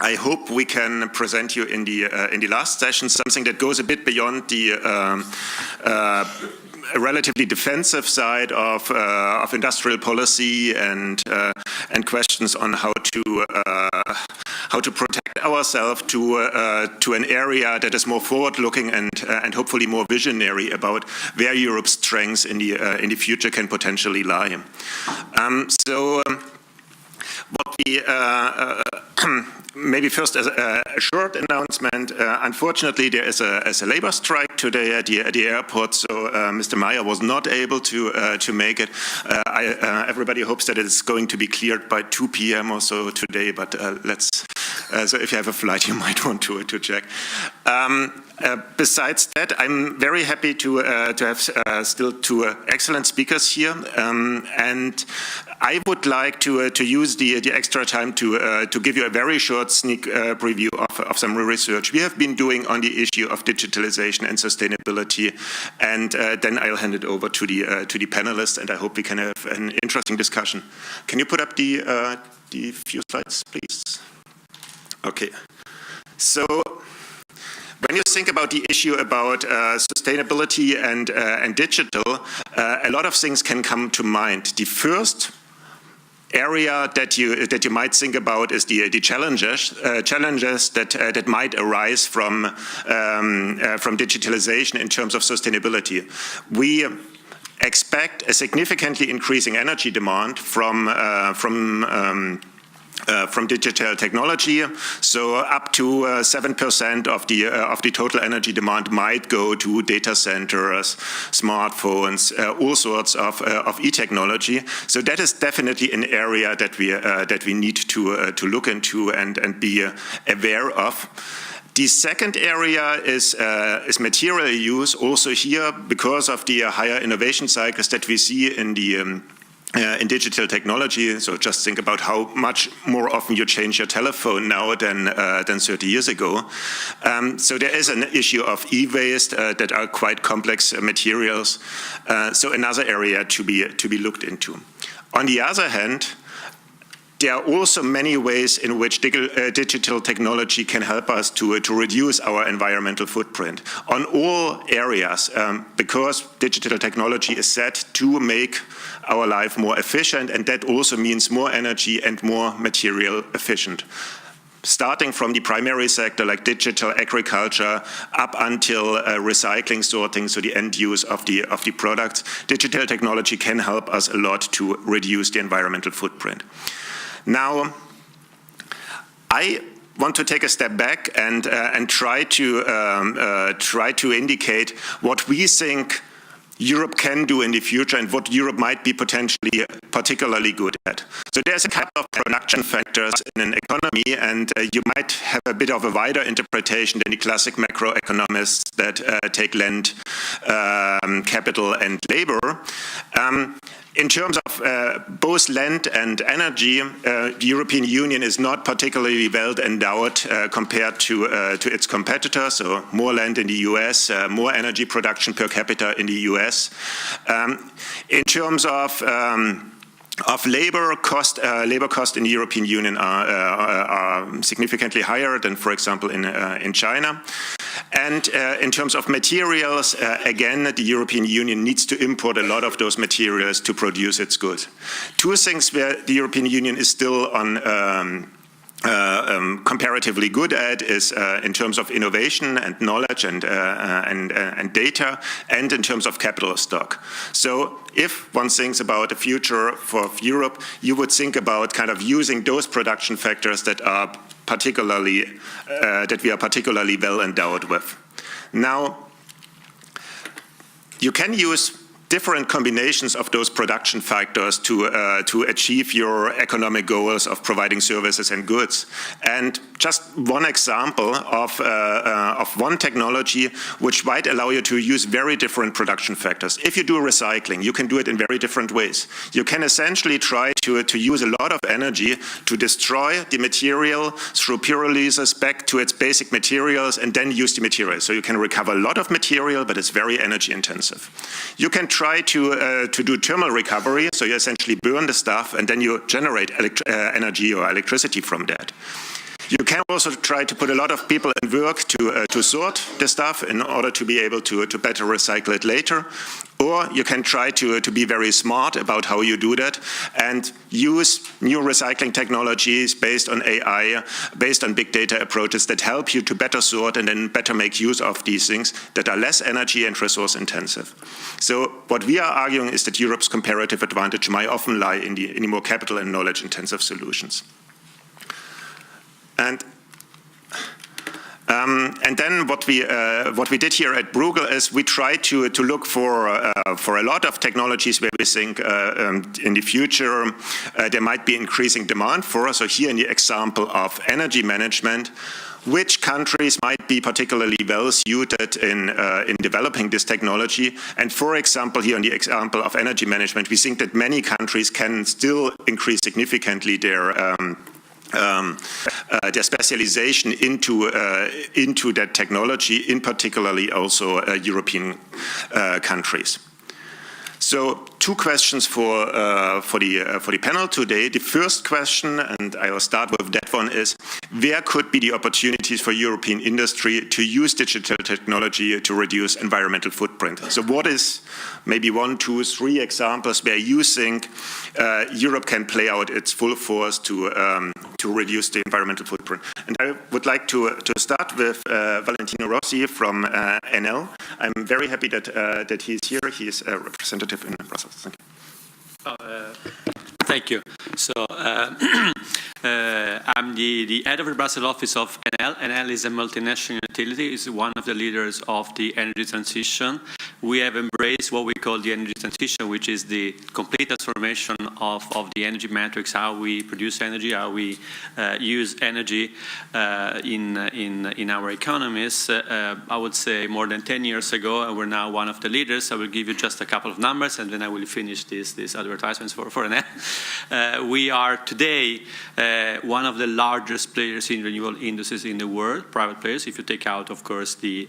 I hope we can present you in the last session something that goes a bit beyond the relatively defensive side of industrial policy and questions on how to protect ourselves to an area that is more forward-looking and hopefully more visionary about where Europe's strengths in the future can potentially lie. What we maybe first as a short announcement. Unfortunately, there is a labor strike today at the airport, so Mr. Meyer was not able to make it. Everybody hopes that it's going to be cleared by 2 p.m. or so today, but so if you have a flight, you might want to check. Besides that, I'm very happy to have still 2 excellent speakers here, and I would like to use the extra time to give you a very short sneak preview of some research we have been doing on the issue of digitalization and sustainability, and then I'll hand it over to the panelists, and I hope we can have an interesting discussion. Can you put up the few slides, please? Okay. So, when you think about the issue about sustainability and digital, a lot of things can come to mind. The first area that you might think about is the challenges that might arise from digitalization in terms of sustainability. We expect a significantly increasing energy demand from digital technology, so up to 7% of the total energy demand might go to data centers, smartphones, all sorts of e-technology. So that is definitely an area that we need to look into and be aware of. The second area is material use. Also here, because of the higher innovation cycles that we see in digital technology, so just think about how much more often you change your telephone now than 30 years ago. So there is an issue of e-waste that are quite complex materials. So another area to be looked into. On the other hand, there are also many ways in which digital technology can help us to reduce our environmental footprint on all areas, because digital technology is set to make our life more efficient, and that also means more energy and more material efficient. Starting from the primary sector like digital agriculture up until recycling, sorting, so the end use of the products, digital technology can help us a lot to reduce the environmental footprint. Now, I want to take a step back and try to indicate what we think Europe can do in the future and what Europe might be potentially particularly good at. So there's a couple of production factors in an economy, and you might have a bit of a wider interpretation than the classic macroeconomists that take land, capital, and labor. In terms of both land and energy, the European Union is not particularly well endowed compared to its competitors. So more land in the US, more energy production per capita in the US. In terms of labor cost in the European Union are significantly higher than, for example, in China. And in terms of materials, again, the European Union needs to import a lot of those materials to produce its goods. 2 things where the European Union is still on comparatively good at is in terms of innovation and knowledge and data, and in terms of capital stock. So if one thinks about the future for Europe, you would think about kind of using those production factors that are we are particularly well endowed with. Now, you can use different combinations of those production factors to achieve your economic goals of providing services and goods. And just one example of one technology which might allow you to use very different production factors. If you do recycling, you can do it in very different ways. You can essentially try to use a lot of energy to destroy the material through pyrolysis back to its basic materials and then use the materials. So you can recover a lot of material, but it's very energy intensive. You can try to do thermal recovery, so you essentially burn the stuff and then you generate energy or electricity from that. You can also also try to put a lot of people in work to sort the stuff in order to be able to better recycle it later. Or you can try to be very smart about how you do that and use new recycling technologies based on AI, based on big data approaches that help you to better sort and then better make use of these things that are less energy and resource intensive. So what we are arguing is that Europe's comparative advantage might often lie in the more capital and knowledge intensive solutions. And then what we did here at Bruegel is we tried to look for a lot of technologies where we think in the future there might be increasing demand for. So here in the example of energy management, which countries might be particularly well suited in developing this technology. And for example, here in the example of energy management, we think that many countries can still increase significantly their specialization into that technology, in particularly also European countries. So two questions for the panel today. The first question, and I will start with that one, is where could be the opportunities for European industry to use digital technology to reduce environmental footprint? So what is maybe 1, 2, 3 examples where you think Europe can play out its full force to reduce the environmental footprint? And I would like to start with Valentino Rossi from NL. I'm very happy that he's here. He is a representative in Brussels. Thank you. Thank you. So I'm the head of the Brussels office of NL. NL is a multinational utility. It's one of the leaders of the energy transition. We have embraced what we call the energy transition, which is the complete transformation of the energy matrix, how we produce energy, how we use energy in our economies. I would say more than 10 years ago, and we're now one of the leaders. I will give you just a couple of numbers, and then I will finish these advertisements for NL. We are today one of the largest players in renewable industries in the world, private players, if you take out, of course, the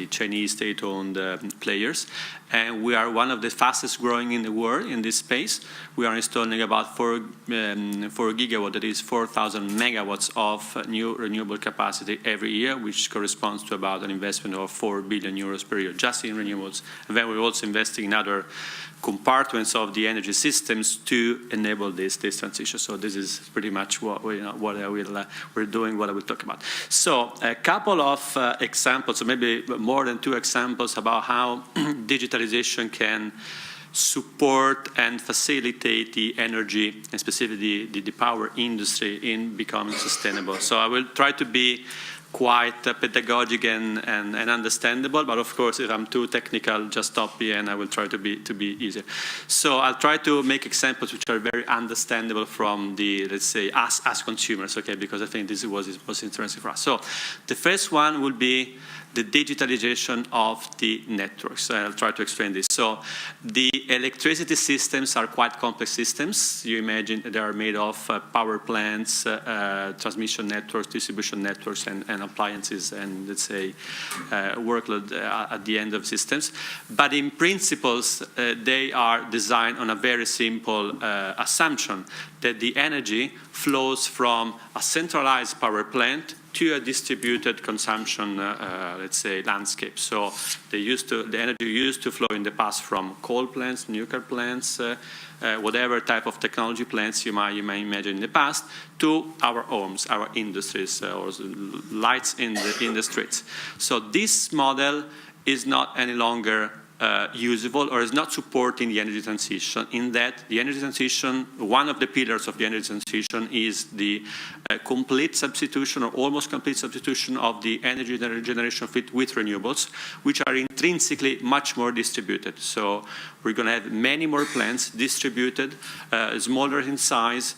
Chinese state-owned players. And we are one of the fastest growing in the world in this space. We are installing about 4 gigawatt, that is 4,000 megawatts of new renewable capacity every year, which corresponds to about an investment of 4 billion euros per year just in renewables. And then we're also investing in other compartments of the energy systems to enable this transition. So this is pretty much what we're doing, what I will talk about. So a couple of examples, or maybe more than 2 examples about how digitalization can support and facilitate the energy, and specifically the power industry, in becoming sustainable. So I will try to be quite pedagogic and understandable, but of course, if I'm too technical, just stop me and I will try to be easier. So I'll try to make examples which are very understandable from the, let's say, us as consumers, okay, because I think this is what is most interesting for us. So the first one will be the digitalization of the networks. I'll try to explain this. So the electricity systems are quite complex systems. You imagine they are made of power plants, transmission networks, distribution networks, and appliances, and let's say workload at the end of systems. But in principles, they are designed on a very simple assumption that the energy flows from a centralized power plant to a distributed consumption, let's say, landscape. So the energy used to flow in the past from coal plants, nuclear plants, whatever type of technology plants you might imagine in the past, to our homes, our industries, or lights in the streets. So this model is not any longer usable, or is not supporting the energy transition, in that the energy transition, one of the pillars of the energy transition is the complete substitution, or almost complete substitution, of the energy generation fleet with renewables, which are intrinsically much more distributed. So we're going to have many more plants distributed, smaller in size,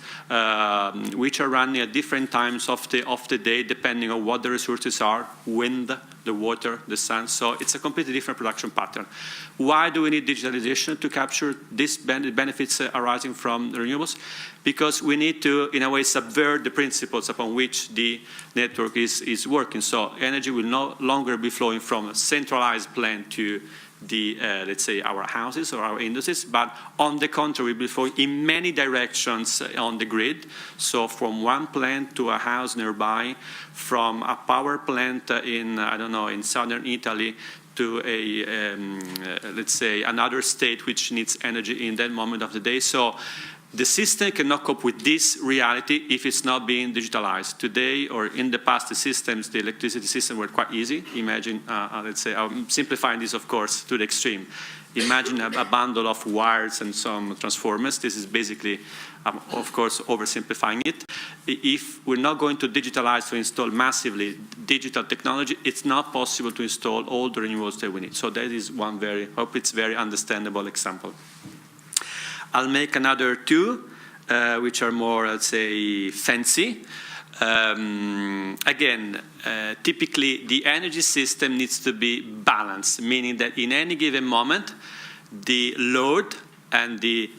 which are running at different times of the day, depending on what the resources are, wind, the water, the sun. So it's a completely different production pattern. Why do we need digitalization to capture these benefits arising from the renewables? Because we need to, in a way, subvert the principles upon which the network is working. So energy will no longer be flowing from a centralized plant to let's say, our houses or our industries, but on the contrary, will flow in many directions on the grid. So from one plant to a house nearby, from a power plant in, I don't know, in southern Italy to a, let's say, another state which needs energy in that moment of the day. So the system cannot cope with this reality if it's not being digitalized. Today, or in the past, the systems, the electricity system were quite easy. Imagine, let's say, I'm simplifying this, of course, to the extreme. Imagine a bundle of wires and some transformers. This is basically, of course, oversimplifying it. If we're not going to digitalize, to install massively digital technology, it's not possible to install all the renewables that we need. So that is one very, hope it's very understandable example. I'll make another two, which are more, let's say, fancy. Again, typically the energy system needs to be balanced, meaning that in any given moment, the load and the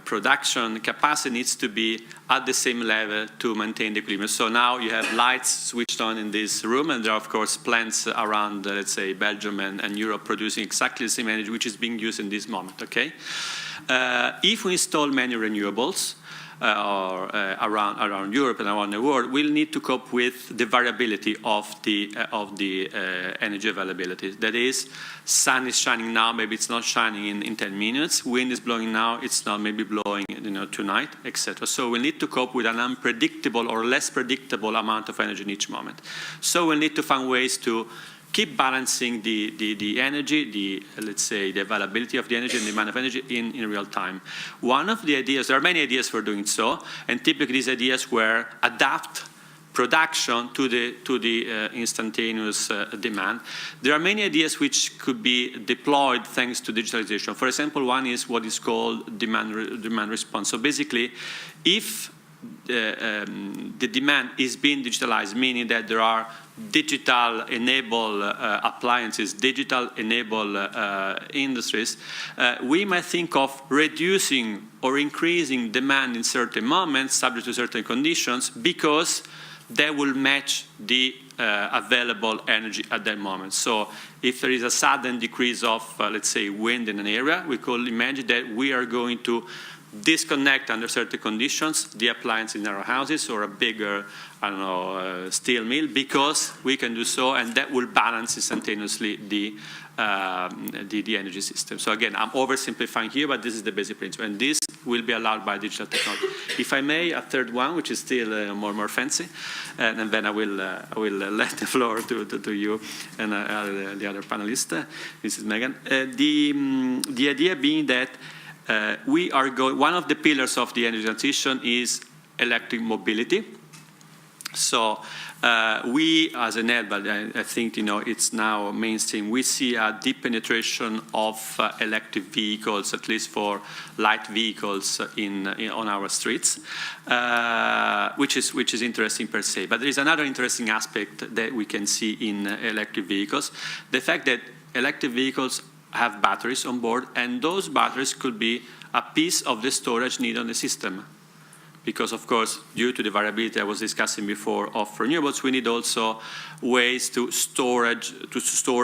production capacity needs to be at the same level to maintain the equilibrium. So now you have lights switched on in this room, and there are, of course, plants around, let's say, Belgium and Europe producing exactly the same energy which is being used in this moment, okay? If we install many renewables around Europe and around the world, we'll need to cope with the variability of the energy availability. That is, sun is shining now, maybe it's not shining in 10 minutes. Wind is blowing now, it's not maybe blowing, tonight, etc. So we need to cope with an unpredictable or less predictable amount of energy in each moment. So we'll need to find ways to keep balancing the energy, let's say, the availability of the energy and the demand of energy in real time. One of the ideas, there are many ideas for doing so, and typically these ideas were adapt production to the instantaneous demand. There are many ideas which could be deployed thanks to digitalization. For example, one is what is called demand response. So basically, if the demand is being digitalized, meaning that there are digital-enabled appliances, digital-enabled industries, we might think of reducing or increasing demand in certain moments, subject to certain conditions, because they will match the available energy at that moment. So if there is a sudden decrease of, let's say, wind in an area, we could imagine that we are going to disconnect under certain conditions the appliance in our houses or a bigger, I don't know, steel mill, because we can do so, and that will balance instantaneously the energy system. So again, I'm oversimplifying here, but this is the basic principle, and this will be allowed by digital technology. If I may, a third one, which is still more fancy, and then I will let the floor to you and the other panelist, Mrs. Megan. The idea being that we are going, one of the pillars of the energy transition is electric mobility. So we, as Enel, but I think it's now mainstream, we see a deep penetration of electric vehicles, at least for light vehicles on our streets, which is interesting per se. But there is another interesting aspect that we can see in electric vehicles, the fact that electric vehicles have batteries on board, and those batteries could be a piece of the storage needed on the system. Because, of course, due to the variability I was discussing before of renewables, we need also ways to store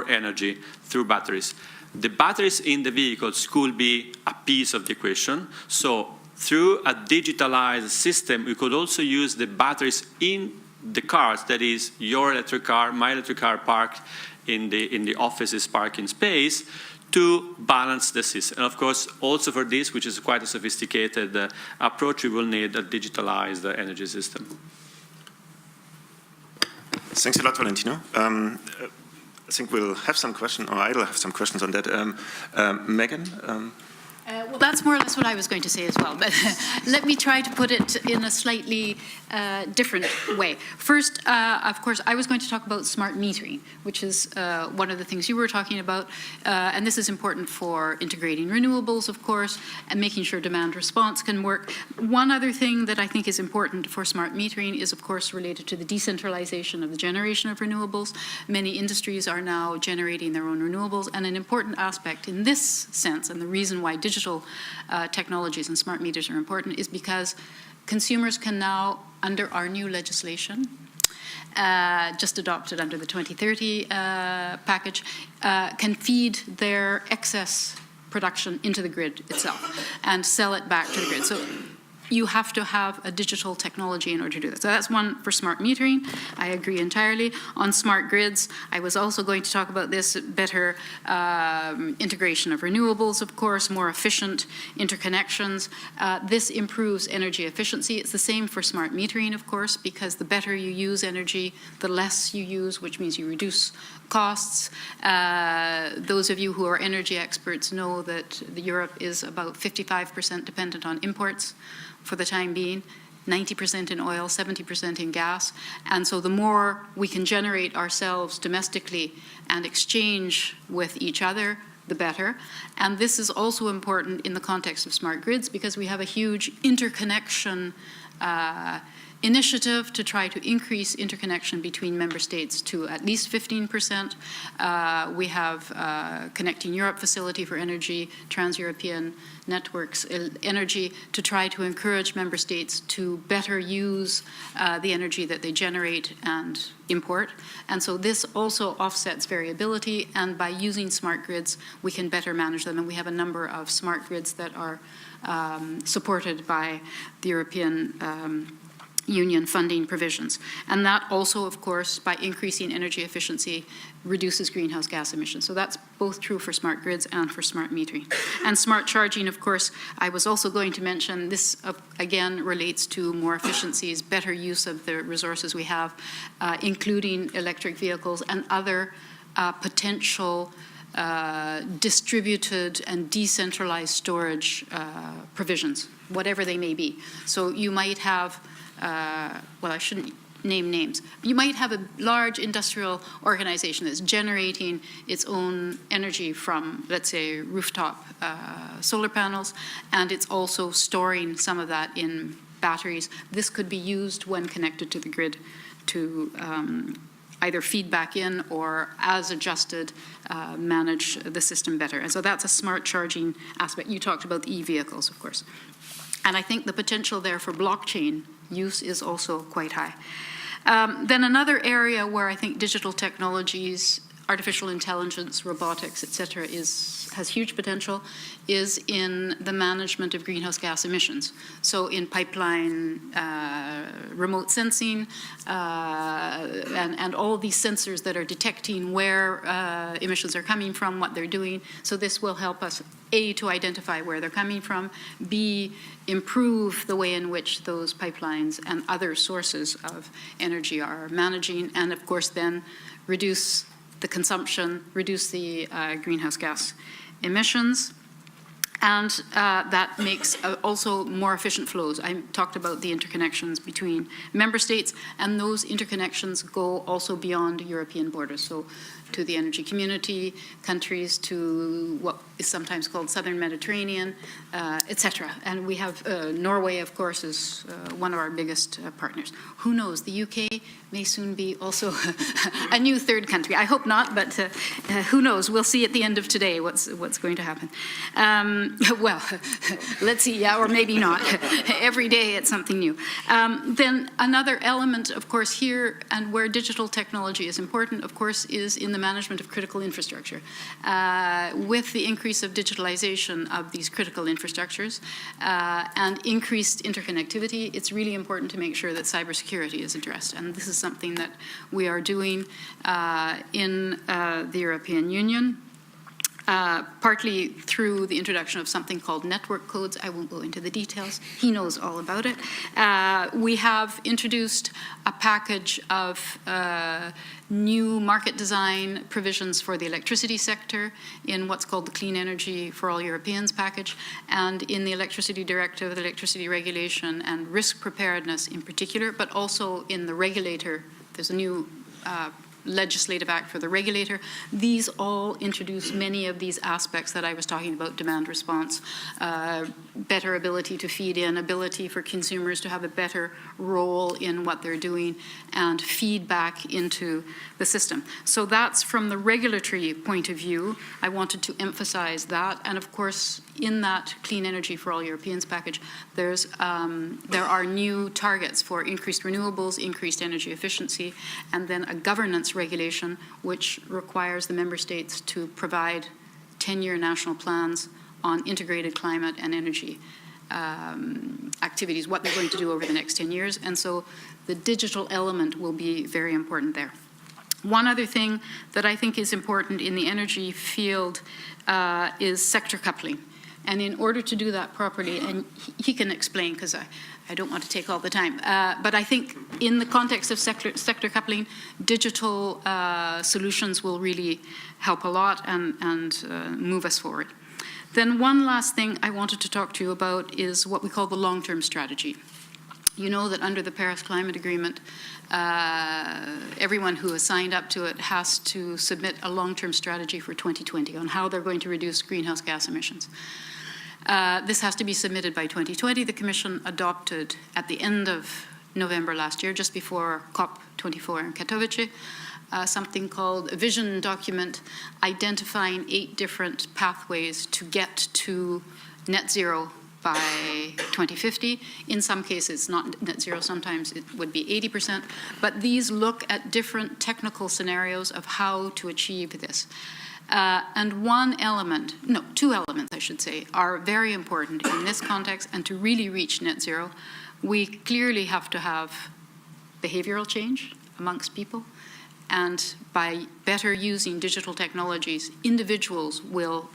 energy through batteries. The batteries in the vehicles could be a piece of the equation. So through a digitalized system, we could also use the batteries in the cars, that is, your electric car, my electric car parked in the office's parking space, to balance the system. And of course, also for this, which is quite a sophisticated approach, we will need a digitalized energy system. Thanks a lot, Valentino. I think we'll have some questions, or I'll have some questions on that. Megan? Well, that's more or less what I was going to say as well, but let me try to put it in a slightly different way. First, of course, I was going to talk about smart metering, which is one of the things you were talking about, and this is important for integrating renewables, of course, and making sure demand response can work. One other thing that I think is important for smart metering is, of course, related to the decentralization of the generation of renewables. Many industries are now generating their own renewables, and an important aspect in this sense, and the reason why digital technologies and smart meters are important, is because consumers can now under our new legislation, just adopted under the 2030 package, can feed their excess production into the grid itself and sell it back to the grid. So you have to have a digital technology in order to do that. So that's one for smart metering. I agree entirely. On smart grids, I was also going to talk about this, better integration of renewables, of course, more efficient interconnections. This improves energy efficiency. It's the same for smart metering, of course, because the better you use energy, the less you use, which means you reduce costs. Those of you who are energy experts know that Europe is about 55% dependent on imports for the time being, 90% in oil, 70% in gas. And so the more we can generate ourselves domestically and exchange with each other, the better. And this is also important in the context of smart grids because we have a huge interconnection initiative to try to increase interconnection between member states to at least 15%. We have Connecting Europe facility for energy, trans-European networks, energy, to try to encourage member states to better use the energy that they generate and import. And so this also offsets variability, and by using smart grids, we can better manage them. And we have a number of smart grids that are supported by the European Union funding provisions. And that also, of course, by increasing energy efficiency, reduces greenhouse gas emissions. So that's both true for smart grids and for smart metering. And smart charging, of course, I was also going to mention, this again relates to more efficiencies, better use of the resources we have, including electric vehicles and other potential distributed and decentralized storage provisions, whatever they may be. So you might have well, I shouldn't name names. You might have a large industrial organization that's generating its own energy from, let's say, rooftop solar panels, and it's also storing some of that in batteries. This could be used when connected to the grid to either feed back in or, as adjusted, manage the system better. And so that's a smart charging aspect. You talked about the e-vehicles, of course. And I think the potential there for blockchain use is also quite high. Then another area where I think digital technologies, artificial intelligence, robotics, et cetera, has huge potential is in the management of greenhouse gas emissions. So in pipeline remote sensing and all these sensors that are detecting where emissions are coming from, what they're doing. So this will help us, A, to identify where they're coming from, B, improve the way in which those pipelines and other sources of energy are managing, and of course then reduce the consumption, reduce the greenhouse gas emissions. And that makes also more efficient flows. I talked about the interconnections between member states, and those interconnections go also beyond European borders. So to the energy community, countries, to what is sometimes called Southern Mediterranean, et cetera. And we have Norway, of course, is one of our biggest partners. Who knows, the UK may soon be also a new third country. I hope not, but who knows? We'll see at the end of today what's going to happen. Well, let's see, yeah, or maybe not. Every day it's something new. Then another element, of course, here, and where digital technology is important, of course, is in the management of critical infrastructure. With the increase of digitalization of these critical infrastructures and increased interconnectivity, it's really important to make sure that cybersecurity is addressed. And this is something that we are doing in the European Union. Partly through the introduction of something called network codes. I won't go into the details. He knows all about it. We have introduced a package of new market design provisions for the electricity sector in what's called the Clean Energy for All Europeans package, and in the Electricity Directive, the Electricity Regulation, and risk preparedness in particular, but also in the regulator. There's a new legislative act for the regulator. These all introduce many of these aspects that I was talking about: demand response, better ability to feed in, ability for consumers to have a better role in what they're doing, and feedback into the system. So that's from the regulatory point of view. I wanted to emphasize that. And of course, in that Clean Energy for All Europeans package, there are new targets for increased renewables, increased energy efficiency, and then a governance regulation which requires the member states to provide 10-year national plans on integrated climate and energy activities, what they're going to do over the next 10 years. And so the digital element will be very important there. One other thing that I think is important in the energy field is sector coupling. And in order to do that properly, and he can explain because I don't want to take all the time, but I think in the context of sector coupling, digital solutions will really help a lot and move us forward. Then one last thing I wanted to talk to you about is what we call the long-term strategy. You know that under the Paris Climate Agreement, everyone who has signed up to it has to submit a long-term strategy for 2020 on how they're going to reduce greenhouse gas emissions. This has to be submitted by 2020. The Commission adopted at the end of November last year, just before COP24 in Katowice, something called a vision document identifying 8 different pathways to get to net zero by 2050. In some cases, not net zero, sometimes it would be 80%, but these look at different technical scenarios of how to achieve this. And two elements, I should say, are very important in this context, and to really reach net zero, we clearly have to have behavioral change amongst people. And by better using digital technologies, individuals will,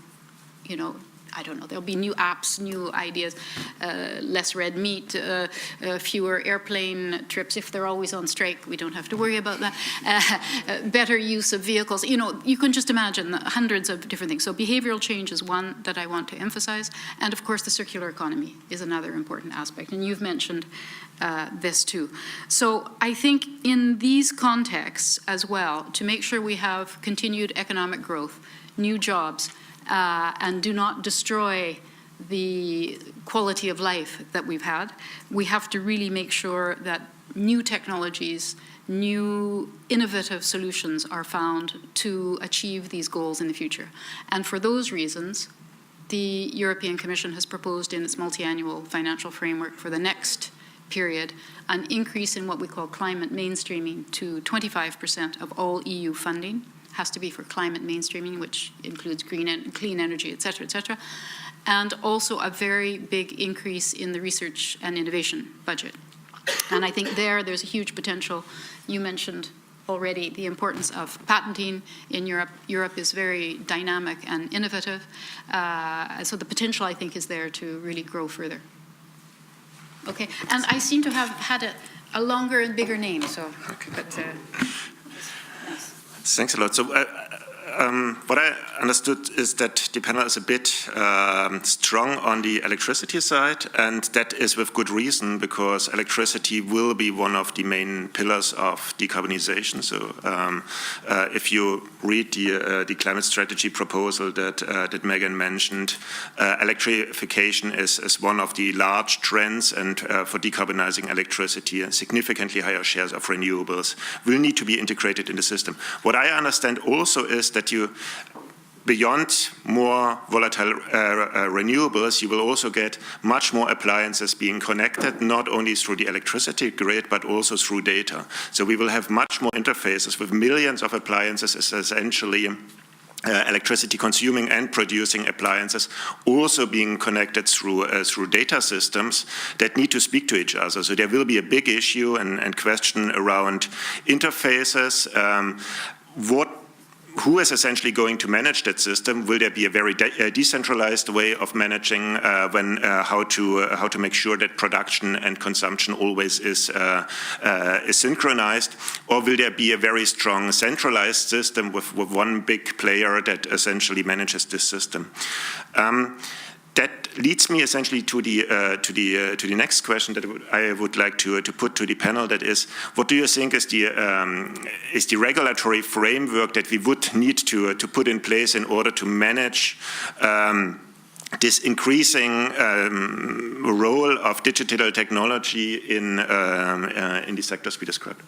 I don't know, there'll be new apps, new ideas, less red meat, fewer airplane trips. If they're always on strike, we don't have to worry about that. Better use of vehicles. You can just imagine hundreds of different things. So behavioral change is one that I want to emphasize. And of course, the circular economy is another important aspect. And you've mentioned this too. So I think in these contexts as well, to make sure we have continued economic growth, new jobs, and do not destroy the quality of life that we've had, we have to really make sure that new technologies, new innovative solutions are found to achieve these goals in the future. And for those reasons, the European Commission has proposed in its multi-annual financial framework for the next period an increase in what we call climate mainstreaming to 25% of all EU funding. Has to be for climate mainstreaming, which includes clean energy, et cetera, and also a very big increase in the research and innovation budget. And I think there's a huge potential. You mentioned already the importance of patenting in Europe. Europe is very dynamic and innovative, so the potential, I think, is there to really grow further. Okay, and I seem to have had a longer and bigger name, so. Okay. But, Thanks a lot. So what I understood is that the panel is a bit strong on the electricity side, and that is with good reason, because electricity will be one of the main pillars of decarbonization. So if you read the climate strategy proposal that Megan mentioned, electrification is one of the large trends, and for decarbonizing electricity, significantly higher shares of renewables will need to be integrated in the system. What I understand also is that beyond more volatile renewables, you will also get much more appliances being connected, not only through the electricity grid, but also through data. So we will have much more interfaces with millions of appliances, essentially electricity consuming and producing appliances, also being connected through data systems that need to speak to each other. So there will be a big issue and question around interfaces. Who is essentially going to manage that system? Will there be a very decentralized way of managing how to make sure that production and consumption always is synchronized? Or will there be a very strong centralized system with one big player that essentially manages this system? that leads me essentially to the next question that I would like to put to the panel. That is, what do you think is the regulatory framework that we would need to put in place in order to manage this increasing role of digital technology in the sectors we described?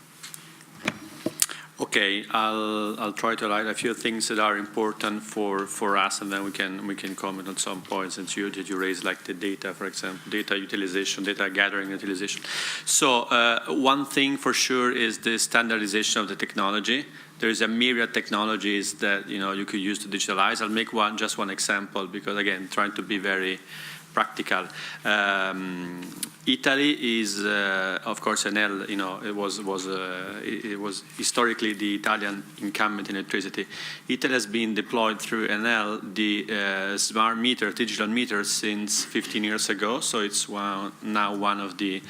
Okay, I'll try to highlight a few things that are important for us, and then we can comment on some points that you raised, like the data, for example, data utilization, data gathering utilization. So one thing for sure is the standardization of the technology. There is a myriad technologies that you could use to digitalize. I'll make just one example because, again, trying to be very practical. Italy is, of course, Enel. It was historically the Italian incumbent in electricity. Italy has been deployed through Enel the smart meter, digital meters, since 15 years ago. So it's now one of the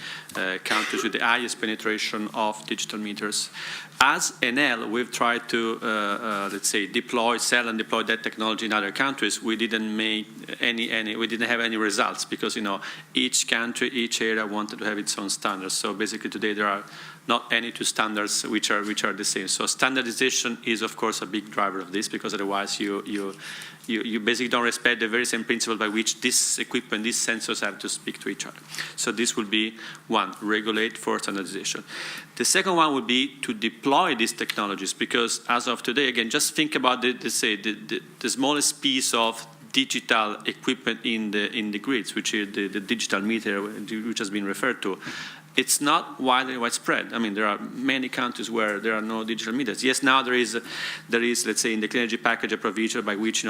countries with the highest penetration of digital meters. As Enel, we've tried to, let's say, sell and deploy that technology in other countries. We didn't make we didn't have any results because, each country, each area wanted to have its own standards. So basically today there are not any two standards which are the same. So standardization is, of course, a big driver of this because otherwise you basically don't respect the very same principle by which this equipment, these sensors have to speak to each other. So this will be one, regulate for standardization. The second one would be to deploy these technologies because as of today, again, just think about the smallest piece of digital equipment in the grids, which is the digital meter, which has been referred to. It's not widespread. I mean, there are many countries where there are no digital meters. Yes, now there is, let's say, in the clean energy package, a provision by which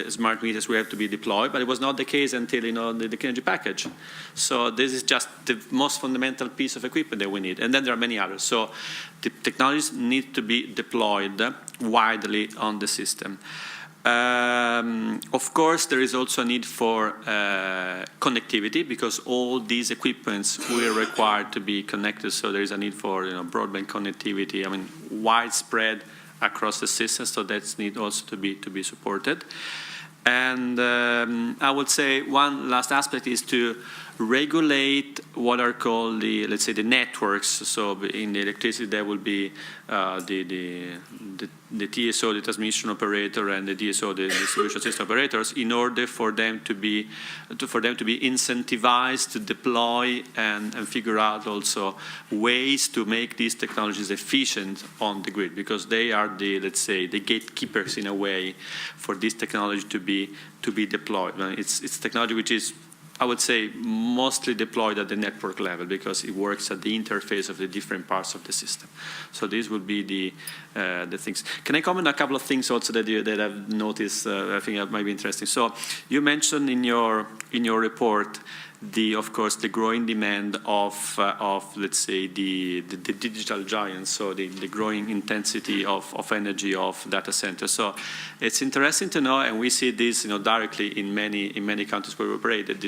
smart meters will have to be deployed, but it was not the case until the clean energy package. So this is just the most fundamental piece of equipment that we need, and then there are many others. So the technologies need to be deployed widely on the system. Of course, there is also a need for connectivity because all these equipments will require to be connected. So there is a need for broadband connectivity. I mean, widespread across the system. So that's need also to be supported. And I would say one last aspect is to regulate what are called let's say the networks. So in the electricity there will be the TSO, the transmission operator, and the DSO, the distribution system operators, in order for them to be incentivized to deploy and figure out also ways to make these technologies efficient on the grid, because they are let's say the gatekeepers in a way for this technology to be deployed. It's technology which is, I would say, mostly deployed at the network level because it works at the interface of the different parts of the system. So these would be the things. Can I comment on a couple of things also that I've noticed? I think that might be interesting. So you mentioned in your report of course the growing demand of let's say the digital giants, so the growing intensity of energy of data centers. So it's interesting to know, and we see this directly in many countries where we operate, that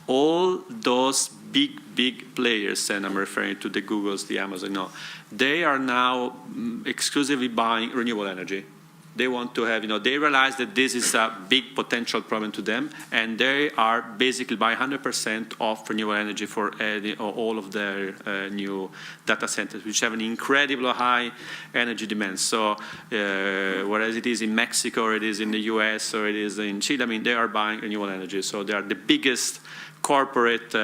all those big players, and I'm referring to the Googles, the Amazon, they are now exclusively buying renewable energy. They want to have, they realize that this is a big potential problem to them, and they are basically buying 100% of renewable energy for all of their new data centers, which have an incredibly high energy demand. So whereas it is in Mexico, or it is in the US, or it is in Chile, I mean, they are buying renewable energy. So they are the biggest corporate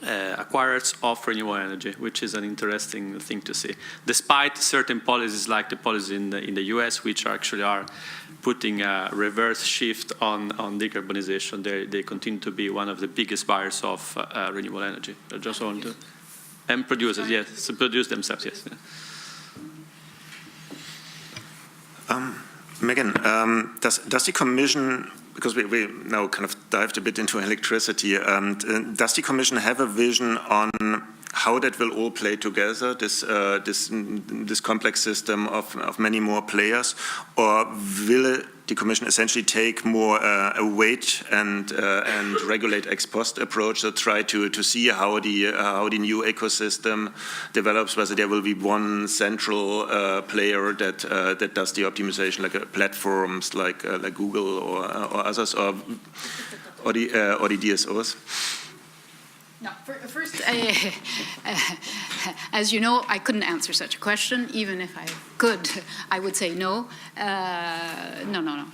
acquirers of renewable energy, which is an interesting thing to see. Despite certain policies like the policy in the US, which actually are putting a reverse shift on decarbonization, they continue to be one of the biggest buyers of renewable energy. Just want to, and producers, yes, to produce themselves, yes. Megan, does the Commission, because we now kind of dived a bit into electricity, does the Commission have a vision on how that will all play together, this complex system of many more players, or will the Commission essentially take more a weight and regulate ex post approach, so try to see how the new ecosystem develops, whether there will be one central player that does the optimization, like platforms like Google or others, or the DSOs. No, first, as you know, I couldn't answer such a question. Even if I could, I would say no. No.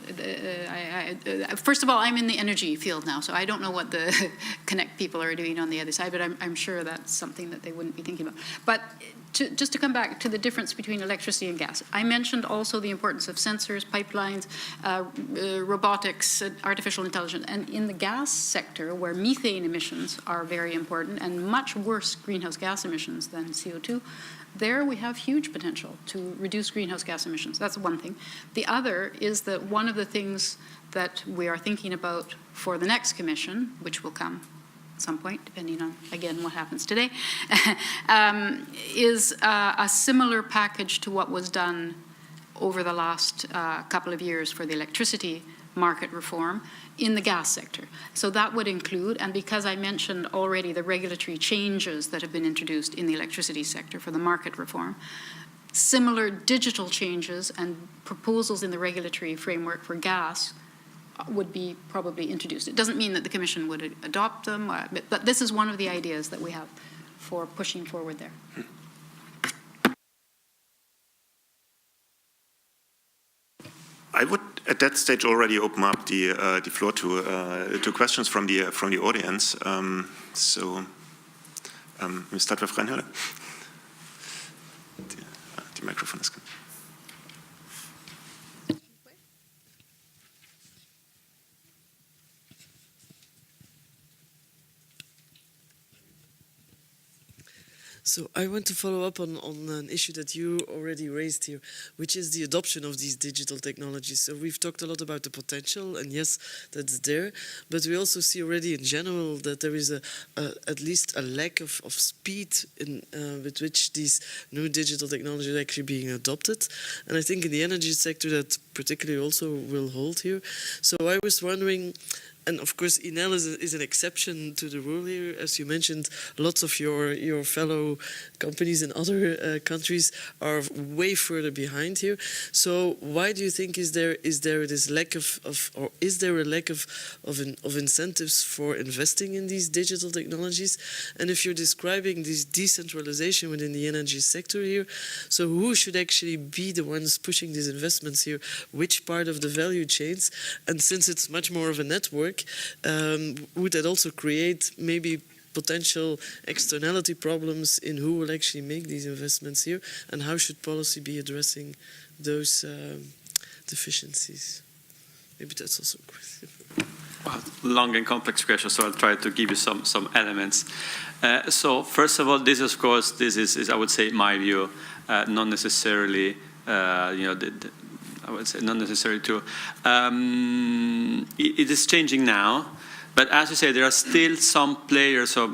First of all, I'm in the energy field now, so I don't know what the Connect people are doing on the other side, but I'm sure that's something that they wouldn't be thinking about. But just to come back to the difference between electricity and gas, I mentioned also the importance of sensors, pipelines, robotics, artificial intelligence, and in the gas sector, where methane emissions are very important and much worse greenhouse gas emissions than CO2, there we have huge potential to reduce greenhouse gas emissions. That's one thing. The other is that one of the things that we are thinking about for the next commission, which will come at some point, depending on, again, what happens today, is a similar package to what was done over the last couple of years for the electricity market reform in the gas sector. So that would include, and because I mentioned already the regulatory changes that have been introduced in the electricity sector for the market reform, similar digital changes and proposals in the regulatory framework for gas would be probably introduced. It doesn't mean that the Commission would adopt them, but this is one of the ideas that we have for pushing forward there. I would, at that stage, already open up the floor to questions from the audience. We start with Reinhard. Die Mikrofon ist. So I want to follow up on an issue that you already raised here, which is the adoption of these digital technologies. So we've talked a lot about the potential, and yes, that's there, but we also see already in general that there is at least a lack of speed with which these new digital technologies are actually being adopted. And I think in the energy sector that particularly also will hold here. So I was wondering, and of course, Enel is an exception to the rule here. As you mentioned, lots of your fellow companies in other countries are way further behind here. So why do you think is there this lack or is there a lack of incentives for investing in these digital technologies? And if you're describing this decentralization within the energy sector here, so who should actually be the ones pushing these investments here? Which part of the value chains? And since it's much more of a network, would that also create maybe potential externality problems in who will actually make these investments here, and how should policy be addressing those deficiencies? Maybe that's also a question. Well, long and complex question, so I'll try to give you some elements. So first of all, this is I would say, in my view, not necessarily I would say not necessary to. It is changing now, but as you say, there are still some players, I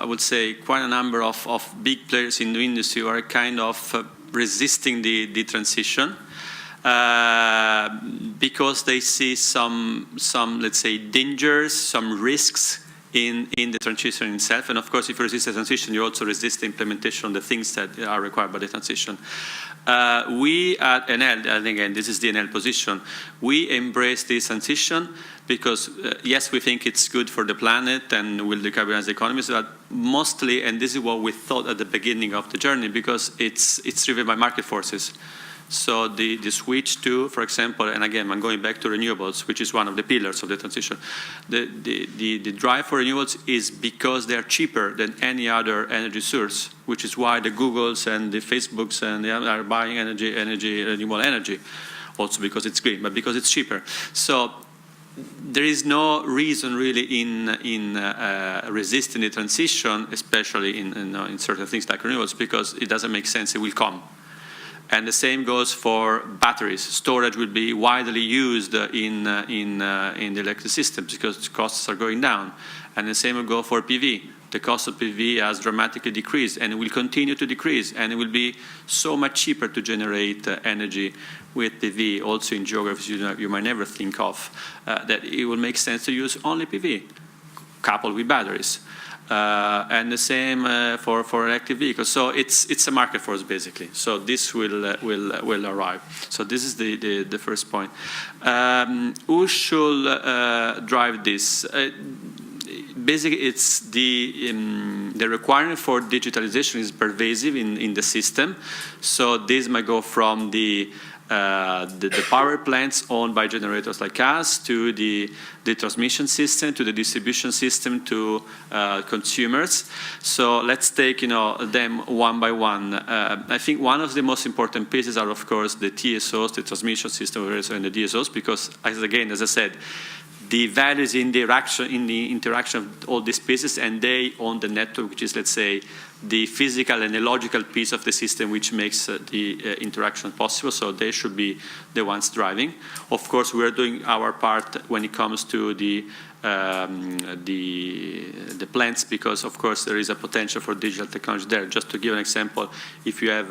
would say quite a number of big players in the industry who are kind of resisting the transition because they see some let's say dangers, some risks in the transition itself. And of course, if you resist the transition, you also resist the implementation of the things that are required by the transition. We at Enel, and again, this is the Enel position, we embrace this transition because, yes, we think it's good for the planet and will decarbonize the economy, but mostly, and this is what we thought at the beginning of the journey, because it's driven by market forces. So the switch to, for example, and again, I'm going back to renewables, which is one of the pillars of the transition. The drive for renewables is because they are cheaper than any other energy source, which is why the Googles and the Facebooks and they are buying renewable energy, also because it's green, but because it's cheaper. So there is no reason really in resisting the transition, especially in certain things like renewables, because it doesn't make sense. It will come. And the same goes for batteries. Storage will be widely used in the electric systems because costs are going down. And the same will go for PV. The cost of PV has dramatically decreased and will continue to decrease, and it will be so much cheaper to generate energy with PV, also in geographies you might never think of, that it will make sense to use only PV, coupled with batteries. And the same for electric vehicles. So it's a market force basically. So this will arrive. So this is the first point. Who should drive this? Basically, it's the requirement for digitalization is pervasive in the system. So this might go from the power plants owned by generators like us to the transmission system, to the distribution system, to consumers. So let's take them one by one. I think one of the most important pieces are, of course, the TSOs, the transmission system, and the DSOs, because as I said, the value is in the interaction of all these pieces, and they own the network, which is, let's say, the physical and the logical piece of the system which makes the interaction possible. So they should be the ones driving. Of course, we're doing our part when it comes to the plants, because of course there is a potential for digital technology there. Just to give an example, if you have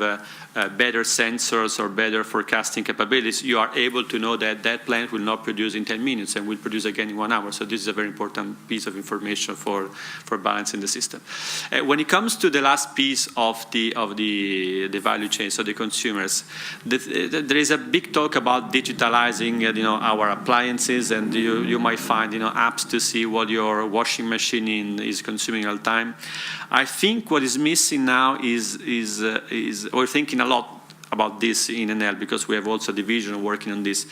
better sensors or better forecasting capabilities, you are able to know that that plant will not produce in 10 minutes and will produce again in 1 hour. So this is a very important piece of information for balancing the system. When it comes to the last piece of the value chain, so the consumers, there is a big talk about digitalizing our appliances, and you might find apps to see what your washing machine is consuming all the time. I think what is missing now is we're thinking a lot about this in NL, because we have also a division working on this.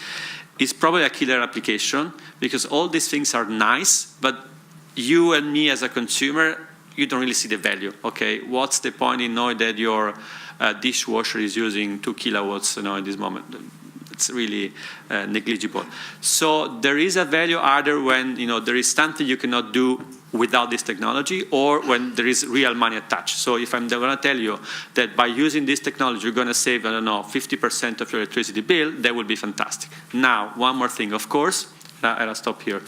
It's probably a killer application, because all these things are nice, but you and me as a consumer, you don't really see the value. Okay, what's the point in knowing that your dishwasher is using 2 kilowatts at this moment? It's really negligible. So there is a value either when there is something you cannot do without this technology, or when there is real money attached. So if I'm going to tell you that by using this technology you're going to save, 50% of your electricity bill, that would be fantastic. Now, one more thing, of course, and I'll stop here.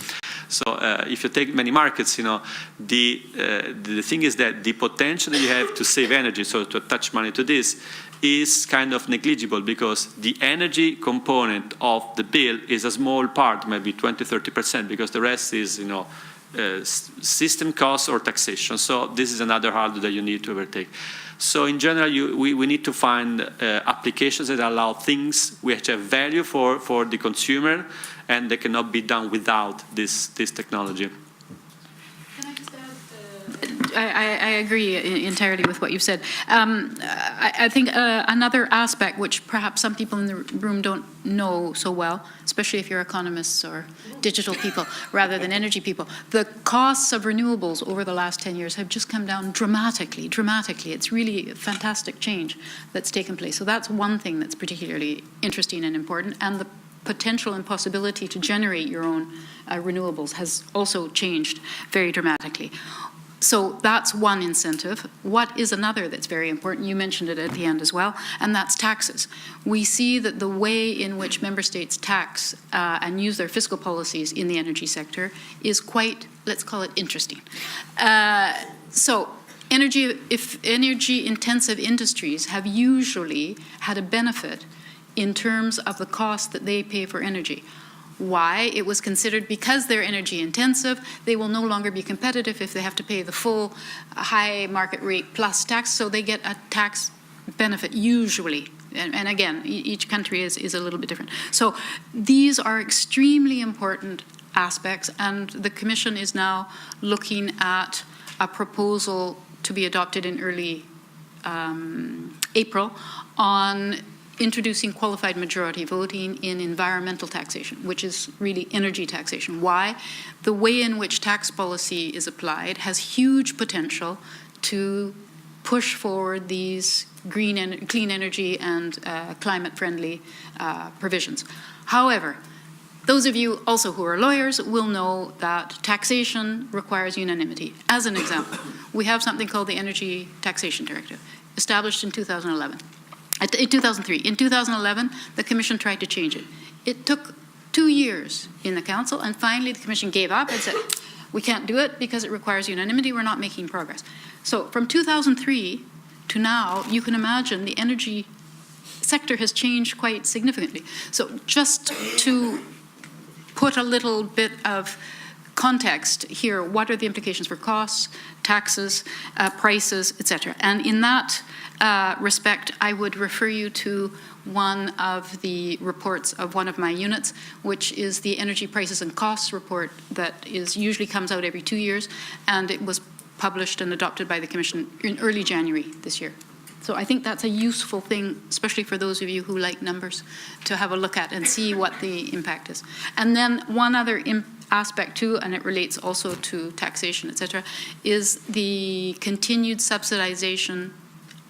So if you take many markets, the thing is that the potential that you have to save energy, so to attach money to this, is kind of negligible, because the energy component of the bill is a small part, maybe 20–30%, because the rest is system costs or taxation. So this is another hurdle that you need to overtake. So in general, we need to find applications that allow things which have value for the consumer, and they cannot be done without this technology. I agree entirely with what you've said. I think another aspect which perhaps some people in the room don't know so well, especially if you're economists or digital people rather than energy people, the costs of renewables over the last 10 years have just come down dramatically. It's really a fantastic change that's taken place. So that's one thing that's particularly interesting and important, and the potential and possibility to generate your own renewables has also changed very dramatically. So that's one incentive. What is another that's very important? You mentioned it at the end as well, and that's taxes. We see that the way in which member states tax and use their fiscal policies in the energy sector is quite, let's call it, interesting. So energy-intensive industries have usually had a benefit in terms of the cost that they pay for energy. Why? It was considered because they're energy intensive, they will no longer be competitive if they have to pay the full high market rate plus tax, so they get a tax benefit usually. And again, each country is a little bit different. So these are extremely important aspects, and the Commission is now looking at a proposal to be adopted in early April on introducing qualified majority voting in environmental taxation, which is really energy taxation. Why? The way in which tax policy is applied has huge potential to push forward these clean energy and climate-friendly provisions. However, those of you also who are lawyers will know that taxation requires unanimity. As an example, we have something called the Energy Taxation Directive, established in 2011. In 2003. In 2011, the Commission tried to change it. It took 2 years in the Council, and finally the Commission gave up and said, we can't do it because it requires unanimity, we're not making progress. So from 2003 to now, you can imagine the energy sector has changed quite significantly. So just to put a little bit of context here, what are the implications for costs, taxes, prices, etc. And in that respect, I would refer you to one of the reports of one of my units, which is the Energy Prices and Costs report that usually comes out every 2 years, and it was published and adopted by the Commission in early January this year. So I think that's a useful thing, especially for those of you who like numbers, to have a look at and see what the impact is. And then one other aspect too, and it relates also to taxation, etc., is the continued subsidization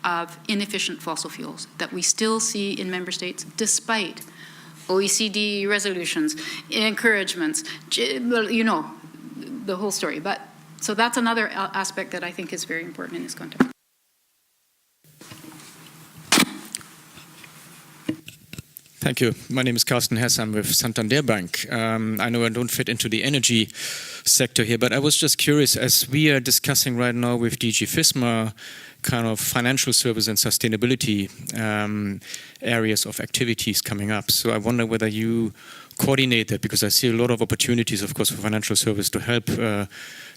of inefficient fossil fuels that we still see in member states, despite OECD resolutions, encouragements, well, you know, the whole story. But so that's another aspect that I think is very important in this context. Thank you. My name is Carsten Hess. I'm with Santander Bank. I know I don't fit into the energy sector here, but I was just curious, as we are discussing right now with DG FISMA, kind of financial service and sustainability areas of activities coming up. So I wonder whether you coordinate that, because I see a lot of opportunities, of course, for financial service to help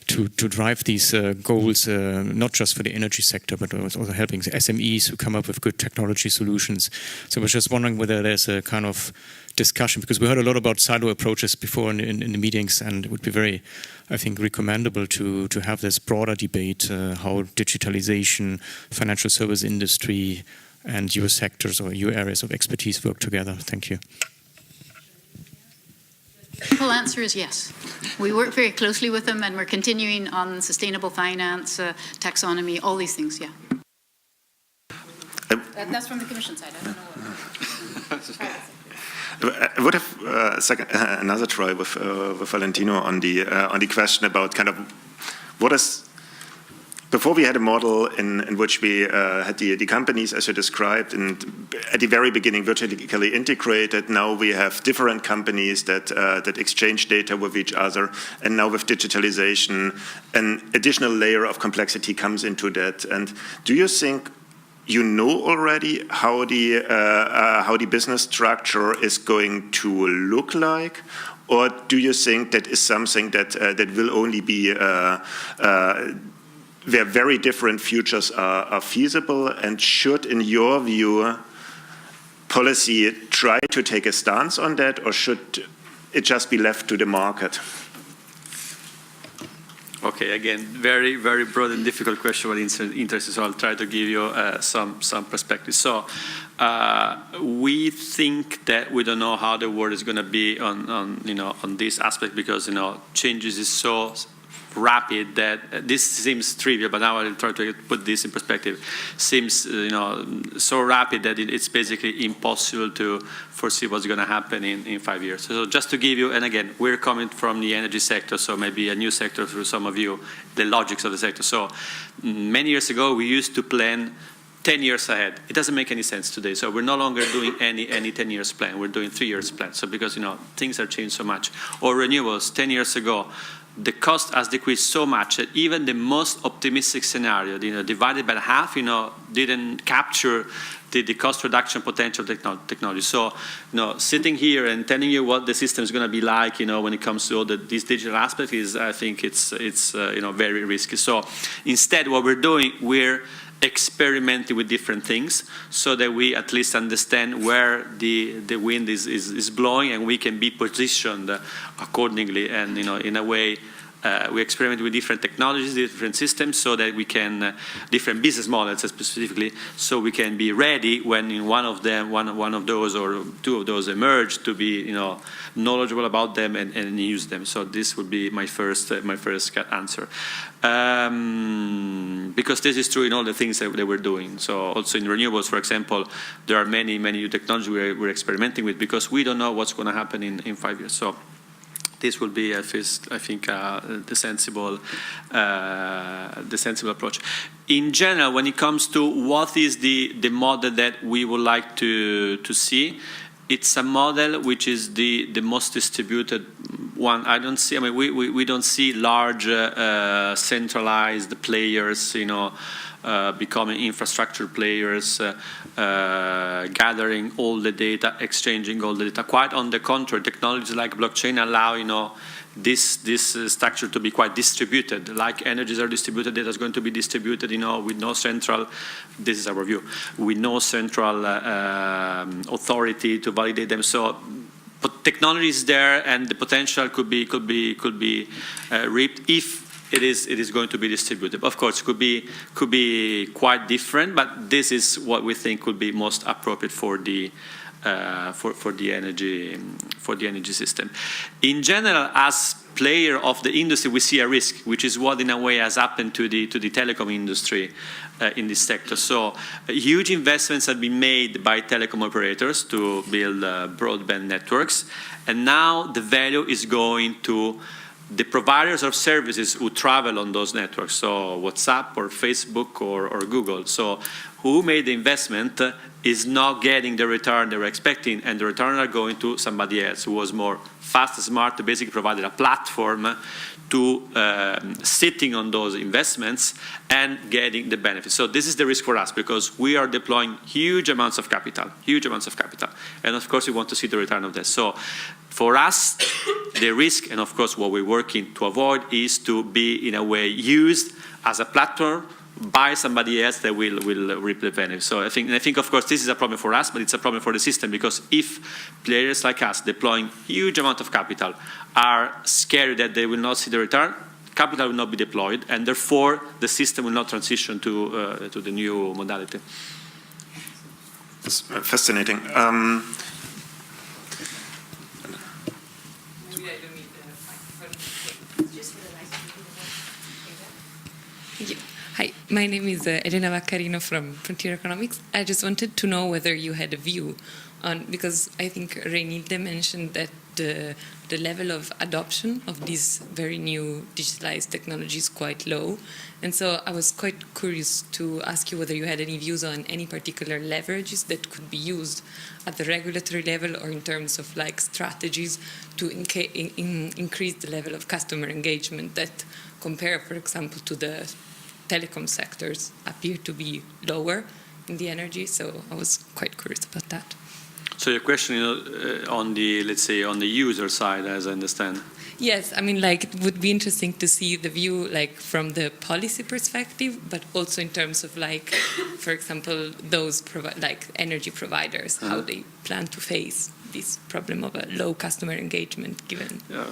to drive these goals, not just for the energy sector, but also helping SMEs who come up with good technology solutions. So I was just wondering whether there's a kind of discussion, because we heard a lot about silo approaches before in the meetings, and it would be very, I think, recommendable to have this broader debate, how digitalization, financial service industry, and your sectors or your areas of expertise work together. Thank you. The simple answer is yes. We work very closely with them, and we're continuing on sustainable finance, taxonomy, all these things, yeah. That's from the Commission side. I don't know what. I would have another try with Valentino on the question about kind of what is. Before we had a model in which we had the companies, as you described, and at the very beginning vertically integrated. Now we have different companies that exchange data with each other, and now with digitalization, an additional layer of complexity comes into that. And do you think you know already how the business structure is going to look like? Or do you think that is something that will only be where very different futures are feasible? And should, in your view, policy try to take a stance on that, or should it just be left to the market? Okay, again, very, very broad and difficult question what interests, so I'll try to give you some perspective. So we think that we don't know how the world is going to be on this aspect, because changes is so rapid that this seems trivial, but now I'll try to put this in perspective. Seems so rapid that it's basically impossible to foresee what's going to happen in 5 years. So just to give you, and again, we're coming from the energy sector, so maybe a new sector for some of you, the logics of the sector. So many years ago, we used to plan 10 years ahead. It doesn't make any sense today. So we're no longer doing any 10 years plan. We're doing 3 years plan. So because things have changed so much. Or renewables, 10 years ago, the cost has decreased so much that even the most optimistic scenario, divided by half, didn't capture the cost reduction potential of technology. So, sitting here and telling you what the system is going to be like, when it comes to all this digital aspect is, I think it's very risky. So, instead, what we're doing, we're experimenting with different things so that we at least understand where the wind is blowing, and we can be positioned accordingly. And in a way, we experiment with different technologies, different systems, so that we can different business models specifically, so we can be ready when one of those or two of those emerge, to be knowledgeable about them and use them. So this would be my first answer. Because this is true in all the things that we're doing. So also in renewables, for example, there are many new technologies we're experimenting with, because we don't know what's going to happen in 5 years. So This will be, I think, the sensible approach. In general, when it comes to what is the model that we would like to see, it's a model which is the most distributed one. I mean, we don't see large centralized players, becoming infrastructure players, gathering all the data, exchanging all the data. Quite on the contrary, technologies like blockchain allow, this structure to be quite distributed. Like energies are distributed, data is going to be distributed, with no central, this is our view, with no central authority to validate them. So but technology is there, and the potential could be reaped if it is going to be distributed. Of course, could be quite different, but this is what we think could be most appropriate for the energy system. In general, as player of the industry, we see a risk, which is what in a way has happened to the telecom industry in this sector. So huge investments have been made by telecom operators to build broadband networks, and now the value is going to the providers of services who travel on those networks, so WhatsApp or Facebook or Google. So who made the investment is not getting the return they were expecting, and the return are going to somebody else who was more fast, smart, to basically provided a platform to sitting on those investments and getting the benefits. So this is the risk for us, because we are deploying huge amounts of capital, and of course we want to see the return of this. So for us, the risk, and of course what we're working to avoid, is to be in a way used as a platform by somebody else that will reap the benefit. So I think of course this is a problem for us, but it's a problem for the system, because if players like us deploying huge amount of capital are scared that they will not see the return, capital will not be deployed, and therefore the system will not transition to the new modality. That's fascinating. Hi, my name is Elena Vaccarino from Frontier Economics. I just wanted to know whether you had a view on, because I think Renilde mentioned that the level of adoption of these very new digitalized technologies is quite low. And so I was quite curious to ask you whether you had any views on any particular leverages that could be used at the regulatory level, or in terms of like strategies to increase the level of customer engagement that compare, for example, to the telecom sectors appear to be lower in the energy. So I was quite curious about that. So your question, on the, let's say, on the user side, as I understand. Yes, I mean, like, it would be interesting to see the view, like, from the policy perspective, but also in terms of, like, for example, those like energy providers, how they plan to face this problem of a low customer engagement, given. Yeah.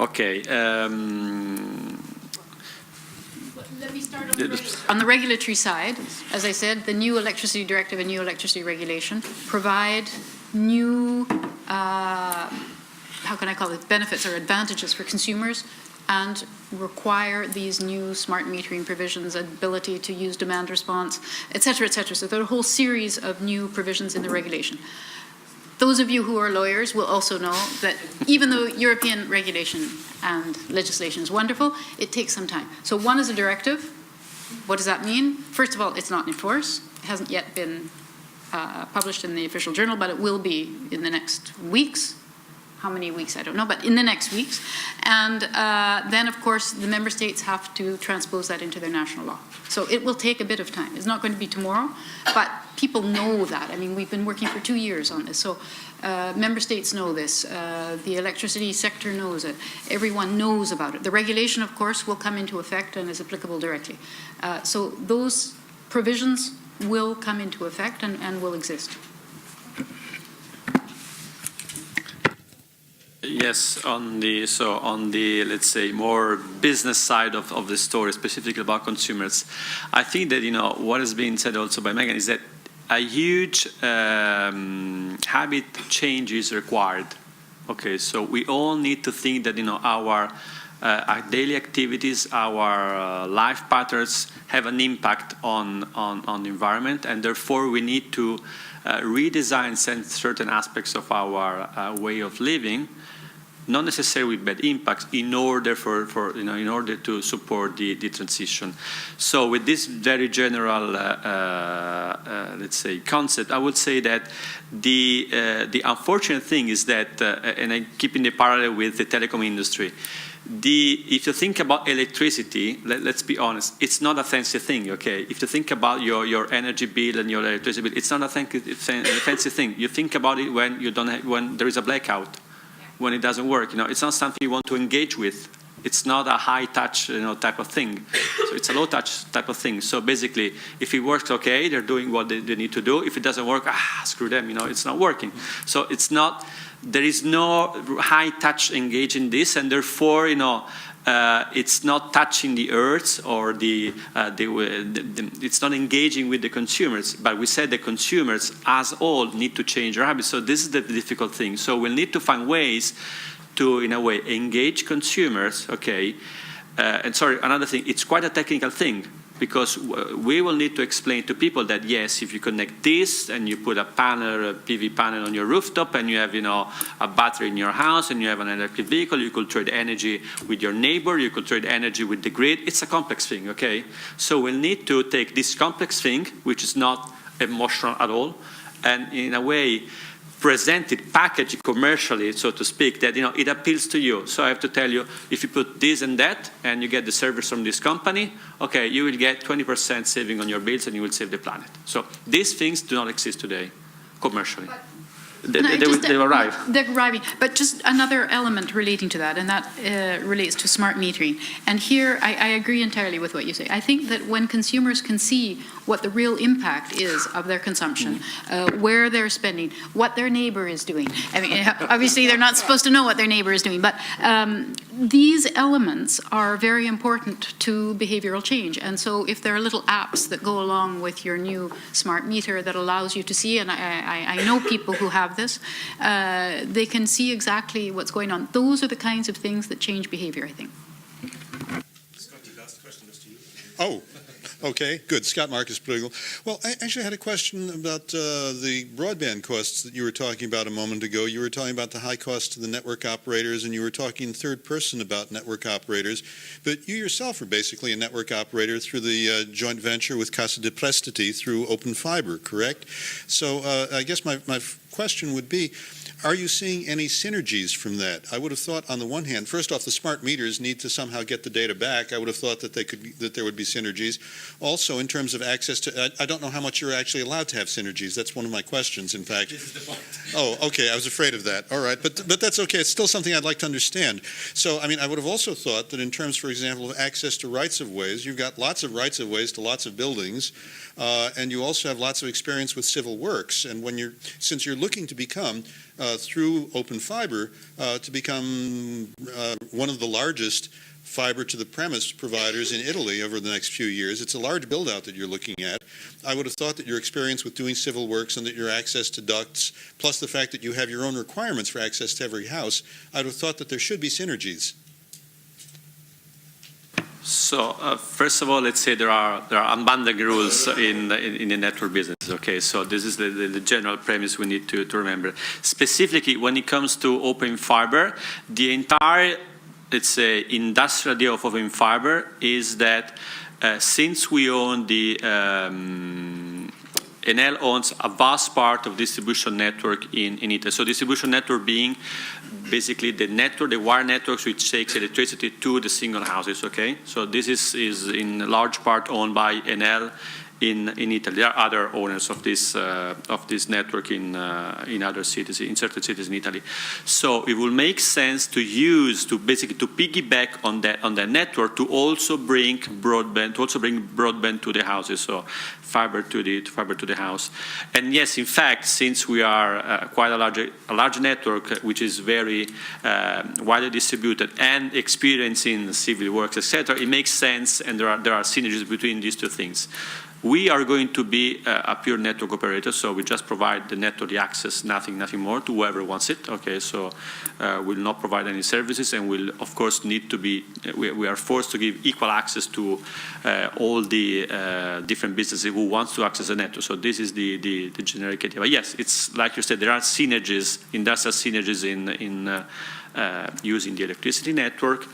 Okay. Let me start on the regulatory side. As I said, the new electricity directive and new electricity regulation provide new, how can I call it, benefits or advantages for consumers, and require these new smart metering provisions, ability to use demand response, et cetera, et cetera. So there are a whole series of new provisions in the regulation. Those of you who are lawyers will also know that even though European regulation and legislation is wonderful, it takes some time. So one is a directive. What does that mean? First of all, it's not in force. It hasn't yet been published in the official journal, but it will be in the next weeks. How many weeks, I don't know, but in the next weeks. And then, of course, the member states have to transpose that into their national law. So it will take a bit of time. It's not going to be tomorrow, but people know that. I mean, we've been working for 2 years on this. So member states know this. The electricity sector knows it. Everyone knows about it. The regulation, of course, will come into effect and is applicable directly. So those provisions will come into effect and will exist. Yes, on the let's say more business side of the story, specifically about consumers, I think that what has been said also by Megan is that a huge habit change is required. Okay, so we all need to think that our daily activities, our life patterns have an impact on the environment, and therefore we need to redesign certain aspects of our way of living not necessarily with bad impacts, in order in order to support the transition. So with this very general, let's say, concept, I would say that the unfortunate thing is that, and I keep in the parallel with the telecom industry, if you think about electricity, let's be honest, it's not a fancy thing, okay? If you think about your energy bill and your electricity bill, it's not a fancy thing. You think about it when you don't when there is a blackout, when it doesn't work. It's not something you want to engage with. It's not a high touch, type of thing. So it's a low touch type of thing. So basically, if it works, okay, they're doing what they need to do. If it doesn't work, screw them. It's not working. So it's not. There is no high touch engaged in this, and therefore, it's not touching the earth or it's not engaging with the consumers. But we said the consumers, as all, need to change their habits. So this is the difficult thing. So we'll need to find ways to, in a way, engage consumers. Okay, and sorry, another thing. It's quite a technical thing, because we will need to explain to people that, yes, if you connect this and you put a PV panel on your rooftop, and you have, a battery in your house, and you have an electric vehicle, you could trade energy with your neighbor, you could trade energy with the grid. It's a complex thing, okay? So we'll need to take this complex thing, which is not emotional at all, and in a way, present it, package it commercially, so to speak, that it appeals to you. So I have to tell you, if you put this and that, and you get the service from this company, okay, you will get 20% saving on your bills, and you will save the planet. So these things do not exist today, commercially. They will arrive. They're arriving. But just another element relating to that, and that relates to smart metering. And here, I agree entirely with what you say. I think that when consumers can see what the real impact is of their consumption, where they're spending, what their neighbor is doing. I mean, obviously, they're not supposed to know what their neighbor is doing, but these elements are very important to behavioral change. And so if there are little apps that go along with your new smart meter that allows you to see, and I know people who have this, they can see exactly what's going on. Those are the kinds of things that change behavior, I think. Scott, the last question is to you. Oh. Okay, good. Scott Marcus, Political. Well, I actually had a question about the broadband costs that you were talking about a moment ago. You were talking about the high cost to the network operators, and you were talking third person about network operators. But you yourself are basically a network operator through the joint venture with Cassa di Prestiti through Open Fiber, correct? So I guess my question would be, are you seeing any synergies from that? I would have thought, on the one hand, first off, the smart meters need to somehow get the data back. I would have thought that there would be synergies. Also, in terms of access to, I don't know how much you're actually allowed to have synergies. That's one of my questions, in fact. This is the point. Oh, okay. I was afraid of that. All right, but that's okay. It's still something I'd like to understand. So, I mean, I would have also thought that in terms, for example, of access to rights of ways, you've got lots of rights of ways to lots of buildings, and you also have lots of experience with civil works. And since you're looking to become through Open Fiber to become one of the largest fiber to the premise providers in Italy over the next few years. It's a large build out that you're looking at. I would have thought that your experience with doing civil works and that your access to ducts, plus the fact that you have your own requirements for access to every house, I would have thought that there should be synergies. So first of all, let's say there are unbundling rules in the network business. Okay, so this is the general premise we need to remember. Specifically, when it comes to open fiber, the entire, let's say, industrial idea of open fiber is that since we own the Enel owns a vast part of distribution network in Italy. So distribution network being basically the network, the wire networks which takes electricity to the single houses, okay? So this is in large part owned by Enel in Italy. There are other owners of this network in other cities, in certain cities in Italy. So it will make sense to basically piggyback on that network to also bring broadband to the houses. So fiber to the house. And yes, in fact, since we are quite a large network which is very widely distributed and experiencing civil works, etc., it makes sense, and there are synergies between these two things. We are going to be a pure network operator, so we just provide the network, the access, nothing more to whoever wants it. Okay, so we'll not provide any services, and we'll of course need to be. We are forced to give equal access to all the different businesses who wants to access the network. So this is the generic idea. But yes, it's like you said, there are synergies, industrial synergies in using the electricity network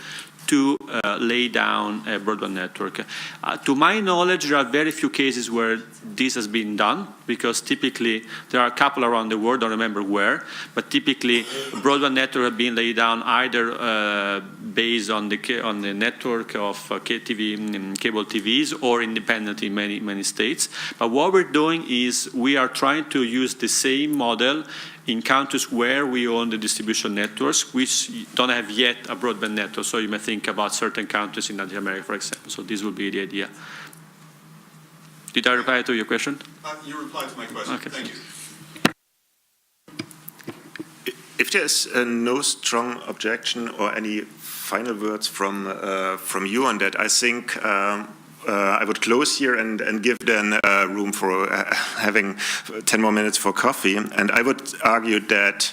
to lay down a broadband network. To my knowledge, there are very few cases where this has been done, because typically there are a couple around the world, I don't remember where, but typically broadband network have been laid down either based on the network of cable TVs or independent in many states. But what we're doing is we are trying to use the same model in countries where we own the distribution networks, which don't have yet a broadband network. So you may think about certain countries in Latin America, for example. So this would be the idea. Did I reply to your question? You replied to my question. Okay. Thank you. If there's no strong objection or any final words from you on that, I think I would close here and give then room for having 10 more minutes for coffee. And I would argue that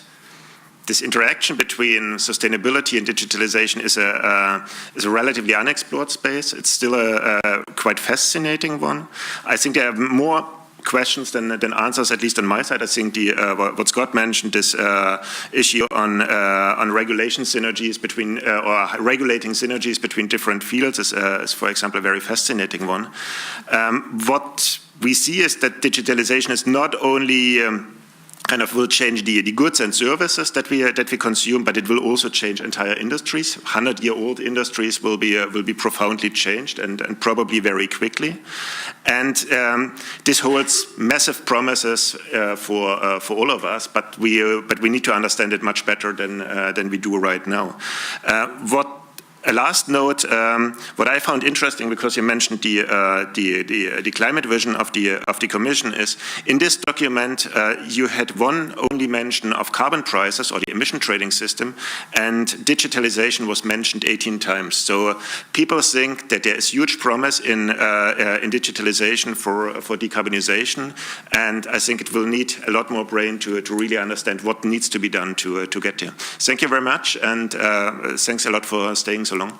this interaction between sustainability and digitalization is a relatively unexplored space. It's still a quite fascinating one. I think there are more questions than answers, at least on my side. I think what Scott mentioned, this issue on regulation synergies between or regulating synergies between different fields is, for example, a very fascinating one. What we see is that digitalization is not only kind of will change the goods and services that we consume, but it will also change entire industries. 100-year-old industries will be profoundly changed and probably very quickly. And this holds massive promises for all of us, but we need to understand it much better than we do right now. A last note, what I found interesting, because you mentioned the climate vision of the Commission, is in this document you had one only mention of carbon prices or the emission trading system, and digitalization was mentioned 18 times. So people think that there is huge promise in digitalization for decarbonization, and I think it will need a lot more brain to really understand what needs to be done to get there. Thank you very much, and thanks a lot for staying so long.